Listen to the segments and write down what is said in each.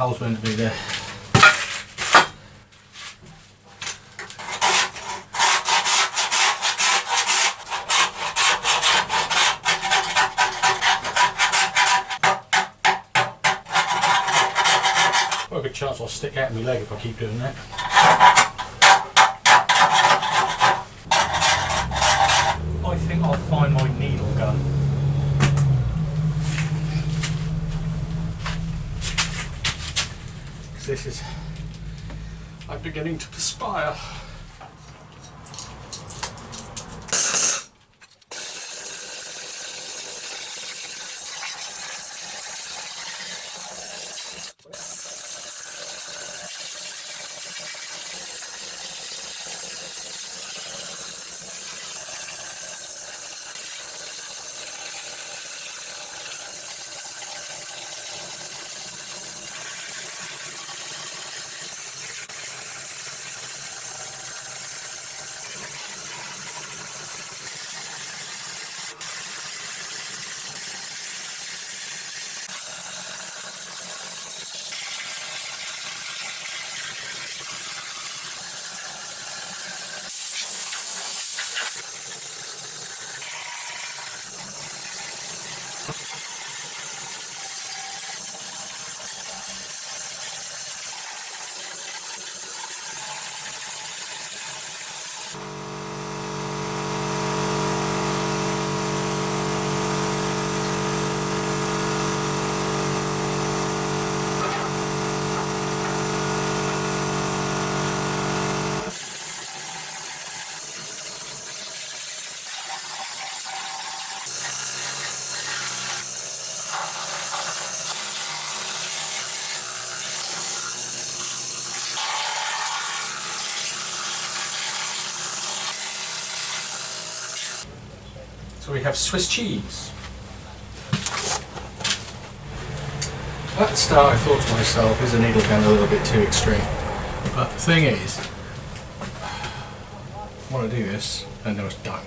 hole's meant to be there. Got a good chance I'll stick out my leg if I keep doing that. I think I'll find my needle gun. Because this is... I'm beginning to perspire. So we have Swiss cheese. At the start I thought to myself, is the needle gun a little bit too extreme? But the thing is, I want to do this and then it's done.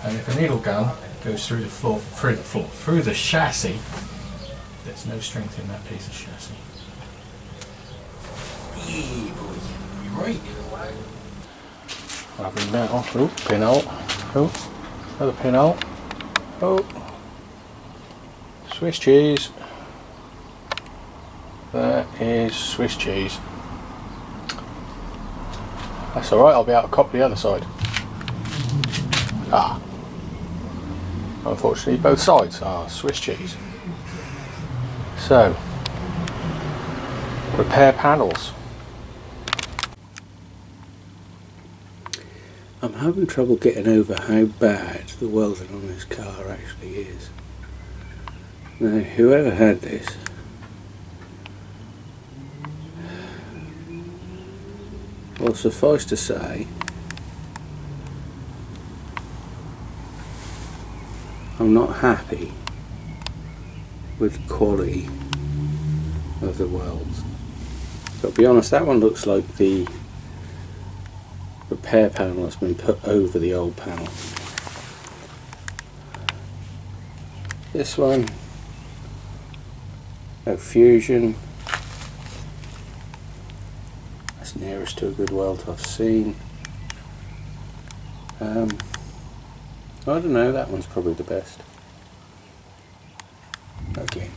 And if a needle gun goes through the chassis, there's no strength in that piece of chassis. Yeah, boy, you're right. I'll bring that off. Oh, pin out. Oh. Another pin out. Oh, Swiss cheese. That is Swiss cheese. That's alright, I'll be able to cop the other side. Ah. Unfortunately, both sides are Swiss cheese. So, repair panels. I'm having trouble getting over how bad the welding on this car actually is. Now, whoever had this will suffice to say I'm not happy with the quality of the welds. But to be honest, that one looks like the repair panel has been put over the old panel. This one, no fusion. That's nearest to a good weld I've seen. I don't know, that one's probably the best. Again.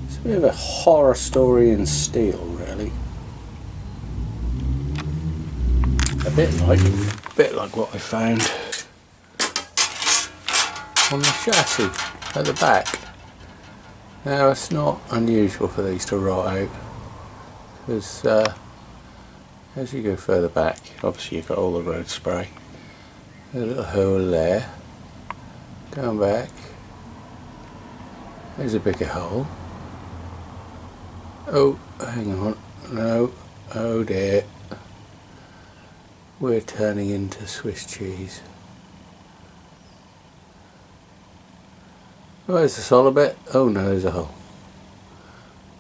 It's a bit of a horror story in steel, really. A bit like what I found on the chassis at the back. Now, it's not unusual for these to rot out, because as you go further back, obviously you've got all the road spray. There's a little hole there. Going back, there's a bigger hole. Oh, hang on, no, oh dear. We're turning into Swiss cheese. Oh, there's a solid bit. Oh no, there's a hole.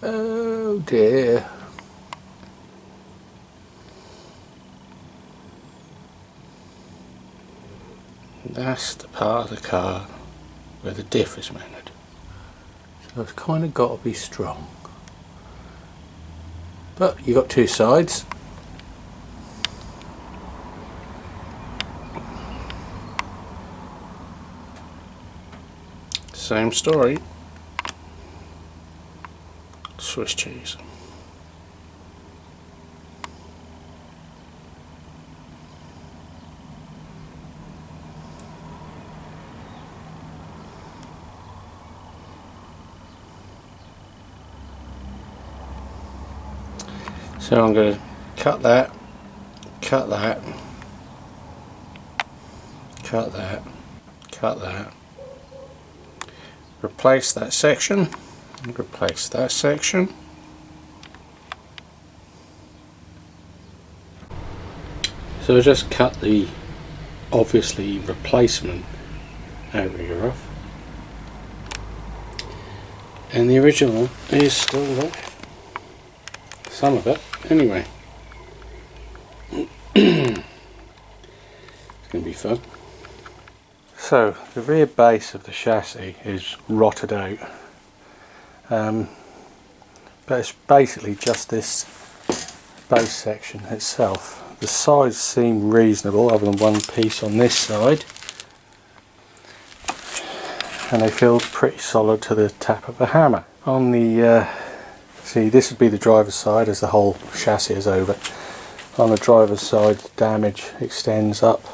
Oh dear. That's the part of the car where the diff is mounted. So So it's kind of got to be strong. But you've got two sides. Same story. Swiss cheese. So I'm going to cut that, cut that, cut that, cut that, replace that section, replace that section. So I just cut the obviously replacement outrigger off, and the original is still there. Some of it, anyway. It's going to be fun. So the rear base of the chassis is rotted out, but it's basically just this base section itself. The sides seem reasonable other than one piece on this side, and they feel pretty solid to the tap of a hammer. On the see, this would be the driver's side as the whole chassis is over. On the driver's side, the damage extends up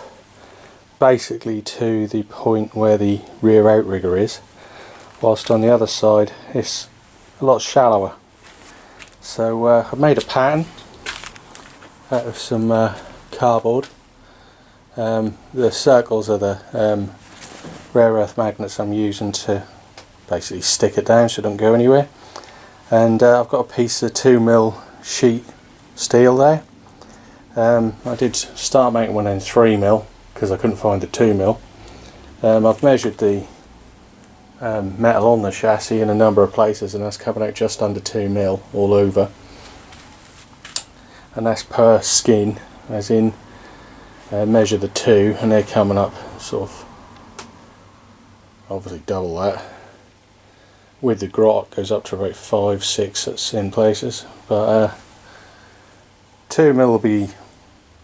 basically to the point where the rear outrigger is, whilst on the other side it's a lot shallower. So I've made a pattern out of some cardboard. The circles are the rare earth magnets I'm using to basically stick it down so it don't go anywhere. And I've got a piece of 2mm sheet steel there. I did start making one in 3mm because I couldn't find the 2mm. I've measured the metal on the chassis in a number of places, and that's coming out just under 2mm all over. And that's per skin, as in measure the two, and they're coming up sort of obviously double that. With the grot goes up to about 5, 6 in places, but 2mm will be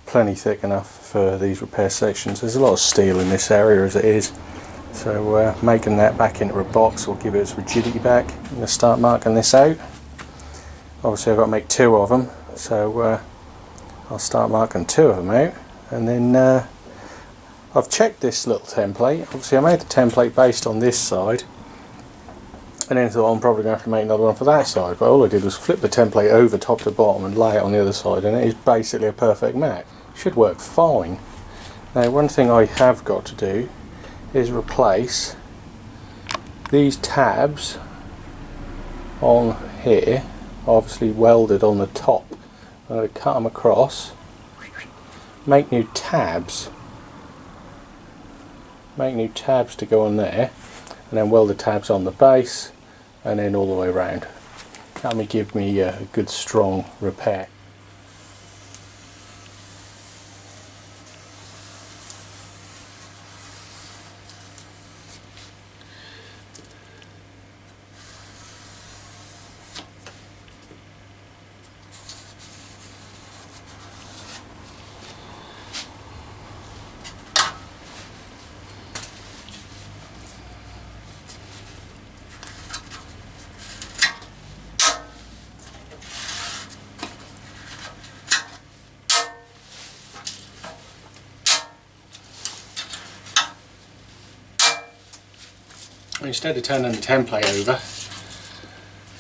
plenty thick enough for these repair sections. There's a lot of steel in this area as it is, so making that back into a box will give it its rigidity back. I'm going to start marking this out. Obviously I've got to make 2 of them, so I'll start marking 2 of them out, and then I've checked this little template. Obviously I made the template based on this side, and then thought I'm probably going to have to make another one for that side, but all I did was flip the template over top to bottom and lay it on the other side, and it is basically a perfect match. Should work fine. Now one thing I have got to do is replace these tabs on here, obviously welded on the top. I'm going to cut them across, make new tabs to go on there, and then weld the tabs on the base and then all the way around. That will give me a good strong repair. Instead of turning the template over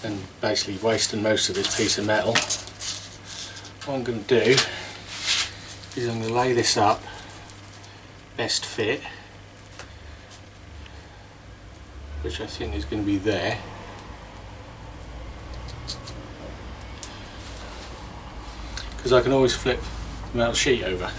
and basically wasting most of this piece of metal, what I'm going to do is I'm going to lay this up best fit, which I think is going to be there. Because I can always flip the metal sheet over.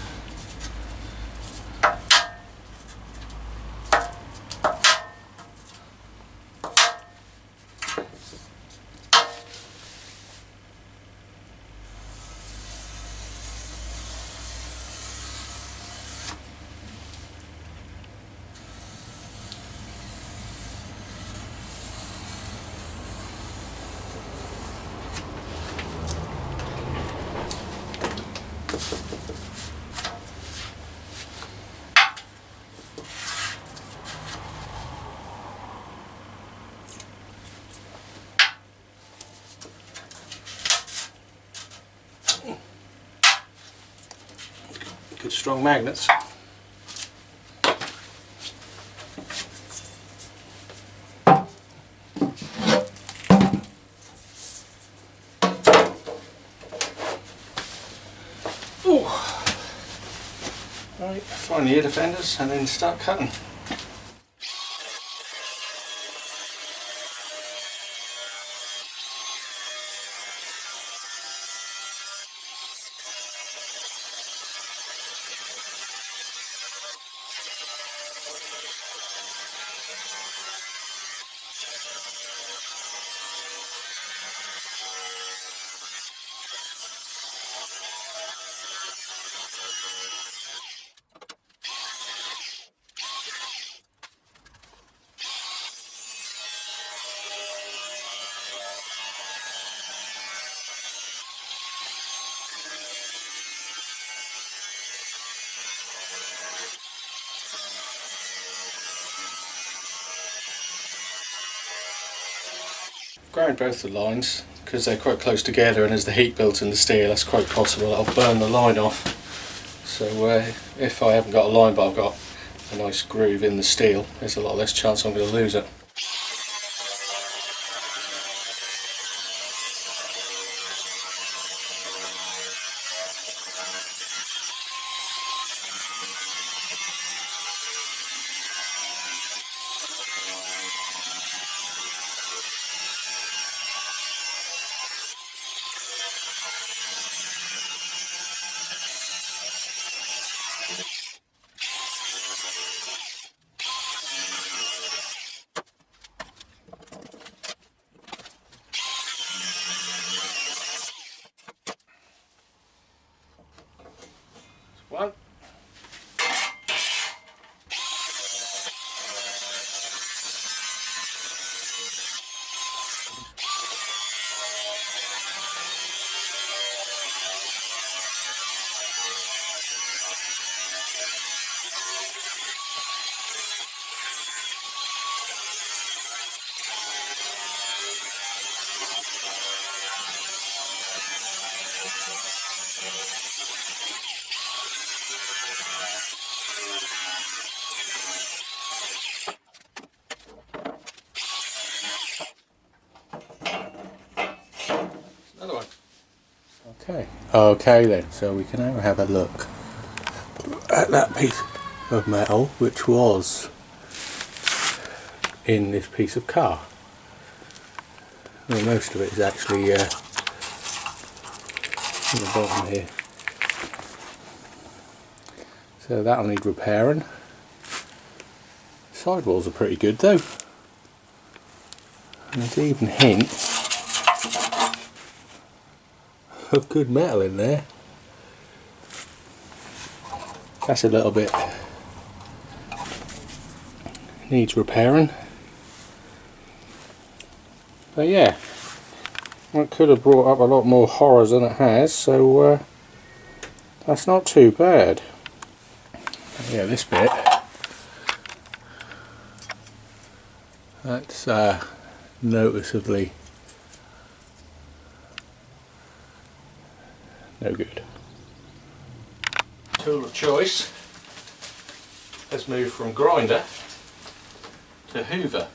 Good strong magnets. Ooh. Right, find the ear defenders and then start cutting. Grind both the lines because they're quite close together, and as the heat builds in the steel, that's quite possible I'll burn the line off. So if I haven't got a line but I've got a nice groove in the steel, there's a lot less chance I'm going to lose it. One. Another one. Okay then, so we can now have a look at that piece of metal which was in this piece of car. Well, most of it is actually in the bottom here. So that'll need repairing. Sidewalls are pretty good though. And there's even hints of good metal in there. That's a little bit needs repairing. But yeah, it could have brought up a lot more horrors than it has, so that's not too bad. Yeah, this bit, that's noticeably no good. Tool of choice has moved from grinder to hoover.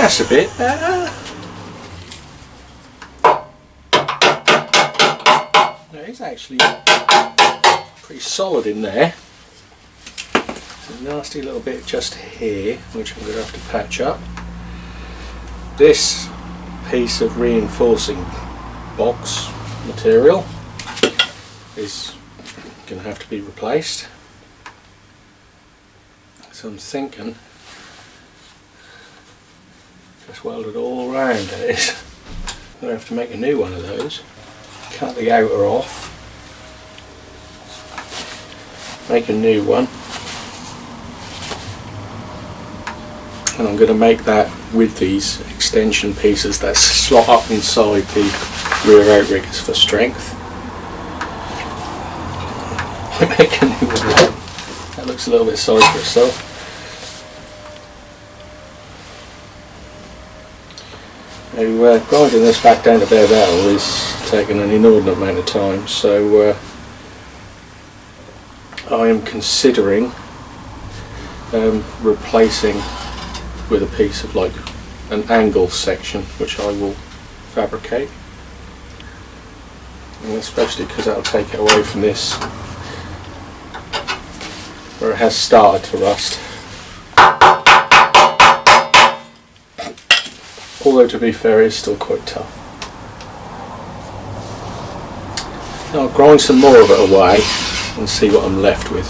That's a bit better. It's actually pretty solid in there. There's a nasty little bit just here which I'm going to have to patch up. This piece of reinforcing box material is going to have to be replaced, so I'm thinking just weld it all around it. I'm going to have to make a new one of those. Cut the outer off, make a new one, and I'm going to make that with these extension pieces that slot up inside the rear outriggers for strength. Make a new one. That looks a little bit sorry for itself. Now, grinding this back down to bare metal is taking an inordinate amount of time, so I am considering replacing with a piece of like an angle section which I will fabricate, and especially because that will take it away from this where it has started to rust. Although to be fair, it's still quite tough. Now I'll grind some more of it away and see what I'm left with.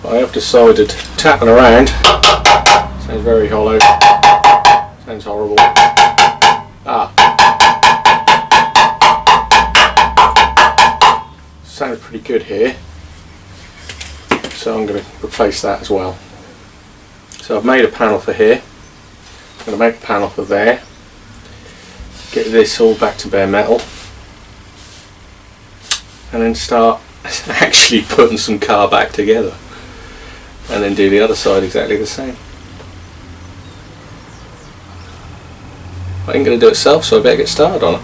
But I have decided, tapping around, sounds very hollow, sounds horrible. Sounds pretty good here, so I'm going to replace that as well. So I've made a panel for here. I'm going to make a panel for there, get this all back to bare metal, and then start actually putting some car back together, and then do the other side exactly the same. I ain't going to do it self, so I better get started on it.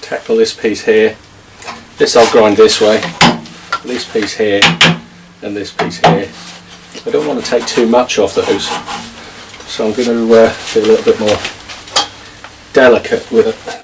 Tackle this piece here, this I'll grind this way, this piece here and this piece here. I don't want to take too much off those, so I'm going to be a little bit more delicate with it.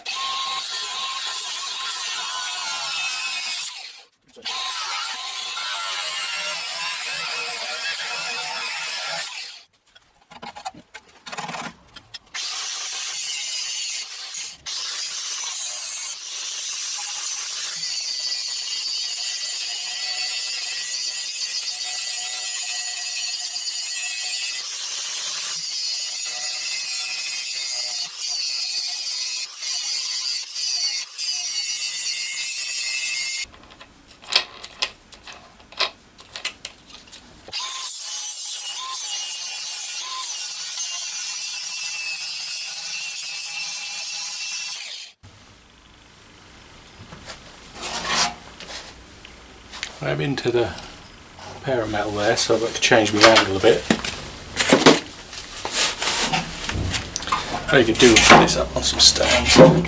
I'm into the pair of metal there, so I've got to change my angle a bit. I could do put this up on some stands. In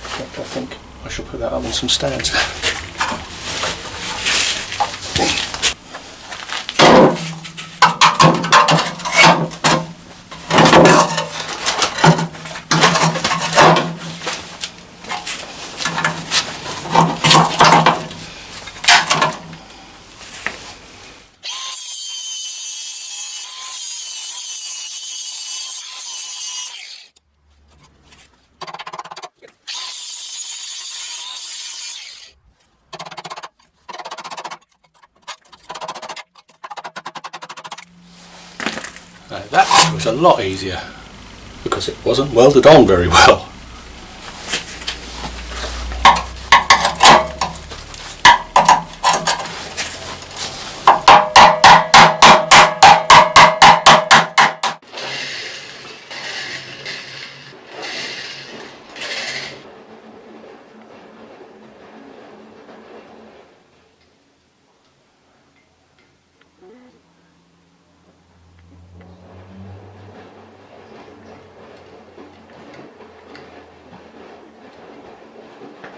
fact, I think I shall put that up on some stands. Now that was a lot easier because it wasn't welded on very well.